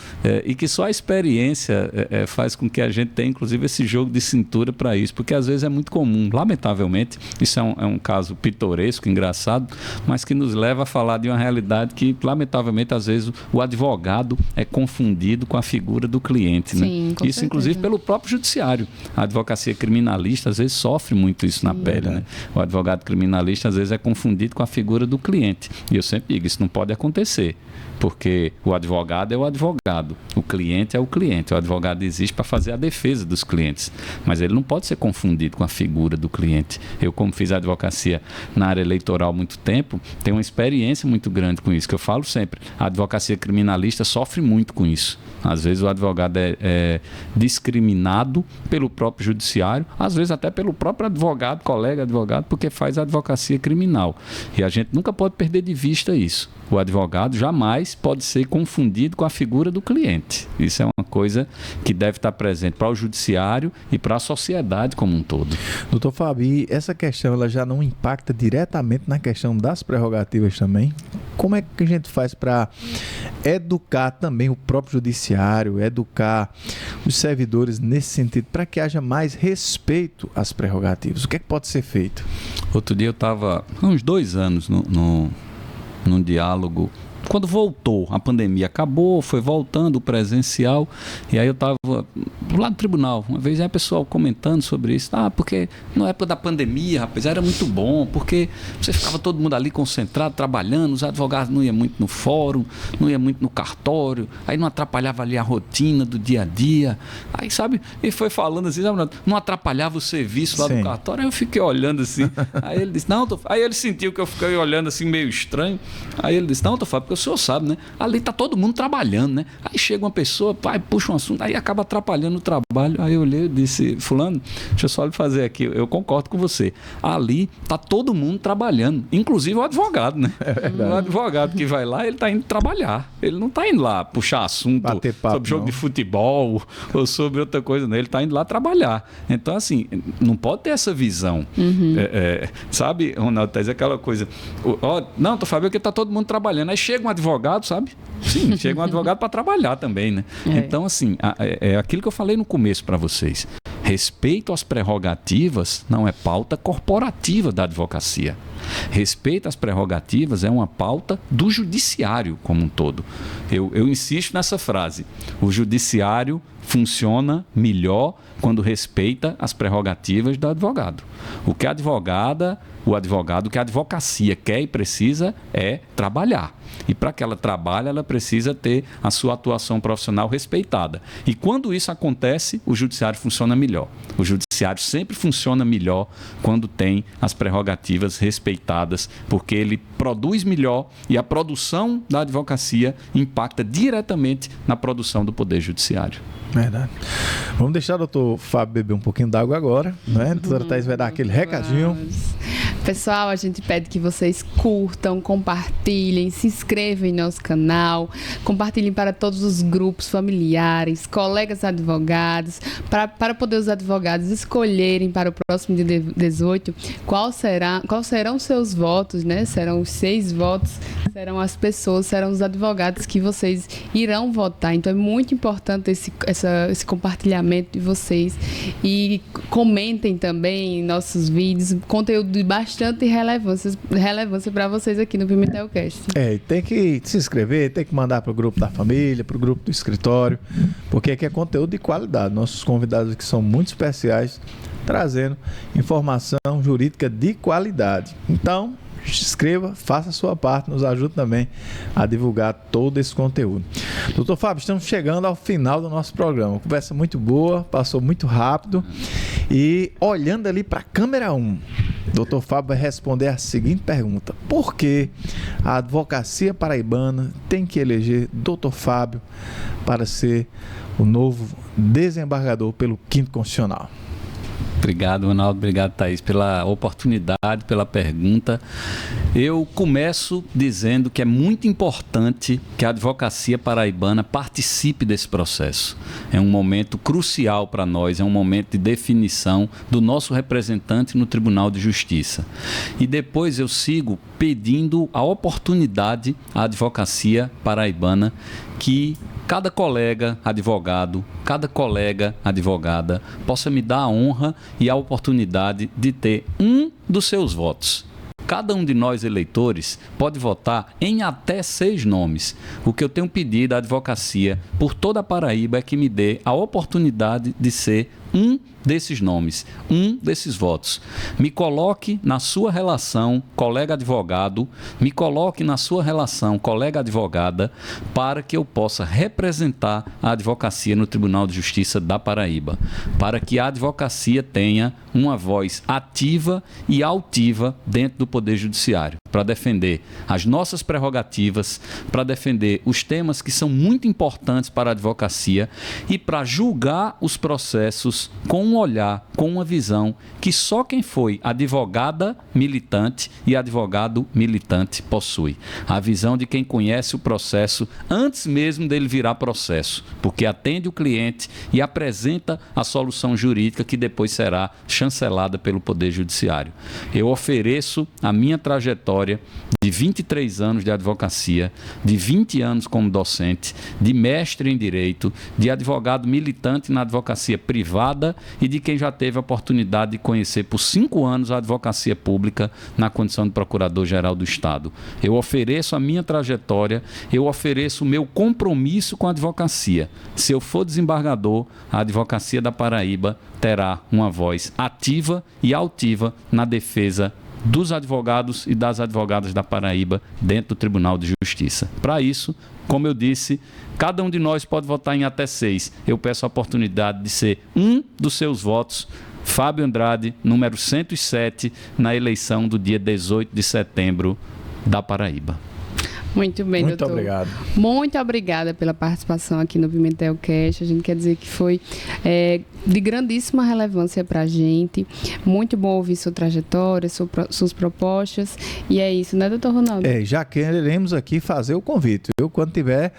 e que só a experiência faz com que a gente tenha, inclusive, esse jogo de cintura para isso, porque às vezes é muito comum, lamentavelmente, isso é um caso pitoresco, engraçado, mas que nos leva a falar de uma realidade que, lamentavelmente, às vezes o advogado é confundido com a figura do cliente. Sim, né? Com isso, certeza. Inclusive, pelo próprio judiciário. A advocacia criminalista, às vezes, sofre muito isso na pele. Né? O advogado criminalista, às vezes, é confundido com a figura do cliente. E eu sempre digo, isso não pode acontecer. Porque o advogado é o advogado, o cliente é o cliente. O advogado existe para fazer a defesa dos clientes, mas ele não pode ser confundido com a figura do cliente. Eu, como fiz advocacia na área eleitoral há muito tempo, tenho uma experiência muito grande com isso, que eu falo sempre. A advocacia criminalista sofre muito com isso. Às vezes o advogado é discriminado pelo próprio judiciário, às vezes até pelo próprio advogado, colega advogado, porque faz a advocacia criminal. E a gente nunca pode perder de vista isso. O advogado jamais pode ser confundido com a figura do cliente. Isso é uma coisa que deve estar presente para o judiciário e para a sociedade como um todo. Doutor Fábio, essa questão ela já não impacta diretamente na questão das prerrogativas também? Como é que a gente faz para educar também o próprio judiciário, educar os servidores nesse sentido, para que haja mais respeito às prerrogativas? O que é que pode ser feito? Outro dia eu estava, há uns 2 anos, num diálogo, quando voltou, a pandemia acabou, foi voltando o presencial, e aí eu estava lá no tribunal, uma vez aí a pessoa comentando sobre isso, porque na época da pandemia, rapaz, era muito bom, porque você ficava todo mundo ali concentrado, trabalhando, os advogados não iam muito no fórum, não iam muito no cartório, aí não atrapalhava ali a rotina do dia a dia, aí sabe, e foi falando assim, não atrapalhava o serviço lá do cartório, aí eu fiquei olhando assim, aí ele disse, aí ele sentiu que eu fiquei olhando assim meio estranho, aí ele disse, não, tô falando, porque o senhor sabe, né? Ali tá todo mundo trabalhando, né? Aí chega uma pessoa, puxa um assunto, aí acaba atrapalhando o trabalho. Aí eu olhei e disse, fulano, deixa eu só lhe fazer aqui, eu concordo com você. Ali tá todo mundo trabalhando, inclusive o advogado, né? O advogado que vai lá, ele tá indo trabalhar. Ele não tá indo lá puxar assunto sobre jogo de futebol ou sobre outra coisa, né? Ele tá indo lá trabalhar. Então, assim, não pode ter essa visão. Sabe, Ronaldo, tá dizendo aquela coisa, não, tô falando que tá todo mundo trabalhando. Aí chega um advogado, sabe? Sim, chega um advogado para trabalhar também, né? Então, assim, é aquilo que eu falei no começo para vocês. Respeito às prerrogativas não é pauta corporativa da advocacia. Respeito às prerrogativas é uma pauta do judiciário como um todo. Eu insisto nessa frase. O judiciário funciona melhor quando respeita as prerrogativas do advogado. O que a advocacia quer e precisa é trabalhar. E para que ela trabalhe, ela precisa ter a sua atuação profissional respeitada. E quando isso acontece, o judiciário funciona melhor. O judiciário sempre funciona melhor quando tem as prerrogativas respeitadas, porque ele produz melhor e a produção da advocacia impacta diretamente na produção do Poder Judiciário. Verdade. Vamos deixar o doutor Fábio beber um pouquinho d'água agora, né? A doutora Thaís vai dar aquele recadinho. Pessoal, a gente pede que vocês curtam, compartilhem, se inscrevam em nosso canal, compartilhem para todos os grupos familiares, colegas advogados, para poder os advogados escolherem para o próximo dia 18 quais serão seus votos, né? Serão os 6 votos, serão as pessoas, serão os advogados que vocês irão votar. Então é muito importante esse compartilhamento de vocês, e comentem também em nossos vídeos, conteúdo de bastante bastante relevância para vocês aqui no Pimentelcast. E tem que se inscrever, tem que mandar para o grupo da família, para o grupo do escritório, porque aqui é conteúdo de qualidade. Nossos convidados aqui são muito especiais, trazendo informação jurídica de qualidade. Então, se inscreva, faça a sua parte, nos ajude também a divulgar todo esse conteúdo. Doutor Fábio, estamos chegando ao final do nosso programa. Conversa muito boa, passou muito rápido. E olhando ali para a câmera 1, doutor Fábio vai responder a seguinte pergunta: por que a advocacia paraibana tem que eleger doutor Fábio para ser o novo desembargador pelo 5º Constitucional? Obrigado, Ronaldo. Obrigado, Thaís, pela oportunidade, pela pergunta. Eu começo dizendo que é muito importante que a advocacia paraibana participe desse processo. É um momento crucial para nós, é um momento de definição do nosso representante no Tribunal de Justiça. E depois eu sigo pedindo a oportunidade à advocacia paraibana que cada colega advogado, cada colega advogada possa me dar a honra e a oportunidade de ter um dos seus votos. Cada um de nós eleitores pode votar em até 6 nomes. O que eu tenho pedido à advocacia por toda a Paraíba é que me dê a oportunidade de ser um desses nomes, um desses votos. Me coloque na sua relação, colega advogado, me coloque na sua relação, colega advogada, para que eu possa representar a advocacia no Tribunal de Justiça da Paraíba, para que a advocacia tenha uma voz ativa e altiva dentro do Poder Judiciário, para defender as nossas prerrogativas, para defender os temas que são muito importantes para a advocacia e para julgar os processos com um olhar, com uma visão que só quem foi advogada militante e advogado militante possui. A visão de quem conhece o processo antes mesmo dele virar processo, porque atende o cliente e apresenta a solução jurídica que depois será chancelada pelo Poder Judiciário. Eu ofereço a minha trajetória de 23 anos de advocacia, de 20 anos como docente, de mestre em Direito, de advogado militante na advocacia privada e de quem já teve a oportunidade de conhecer por 5 anos a advocacia pública na condição de Procurador-Geral do Estado. Eu ofereço a minha trajetória, eu ofereço o meu compromisso com a advocacia. Se eu for desembargador, a advocacia da Paraíba terá uma voz ativa e altiva na defesa dos advogados e das advogadas da Paraíba dentro do Tribunal de Justiça. Para isso, como eu disse, cada um de nós pode votar em até 6. Eu peço a oportunidade de ser um dos seus votos, Fábio Andrade, número 107, na eleição do dia 18 de setembro da Paraíba. Muito bem, muito doutor. Obrigado. Muito obrigada pela participação aqui no Pimentelcast. A gente quer dizer que foi de grandíssima relevância para a gente. Muito bom ouvir sua trajetória, suas propostas. E é isso, né, doutor Ronaldo? Já queremos aqui fazer o convite. Eu, quando tiver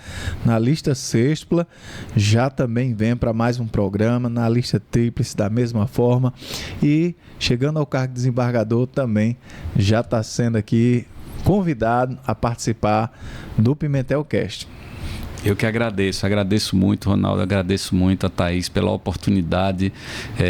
na lista sextupla, já também venho para mais um programa, na lista tríplice da mesma forma. E chegando ao cargo de desembargador também já está sendo aqui convidado a participar do Pimentelcast. Eu que agradeço muito, Ronaldo, agradeço muito a Thaís pela oportunidade,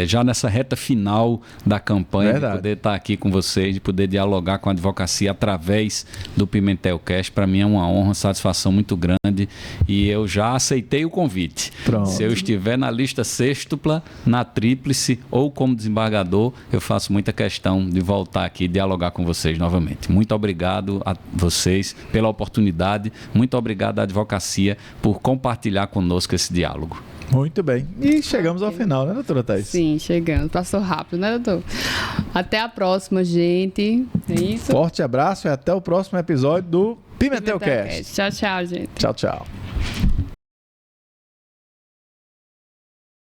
já nessa reta final da campanha, de poder estar aqui com vocês, de poder dialogar com a advocacia através do Pimentelcast. Para mim é uma honra, uma satisfação muito grande e eu já aceitei o convite. Pronto. Se eu estiver na lista sextupla, na tríplice ou como desembargador, eu faço muita questão de voltar aqui e dialogar com vocês novamente. Muito obrigado a vocês pela oportunidade, muito obrigado à advocacia por compartilhar conosco esse diálogo. Muito bem. E chegamos ao final, né, doutora Thaís? Sim, chegamos. Passou rápido, né, doutor? Até a próxima, gente. É isso? Forte abraço e até o próximo episódio do Pimentelcast. Tchau, tchau, gente. Tchau, tchau.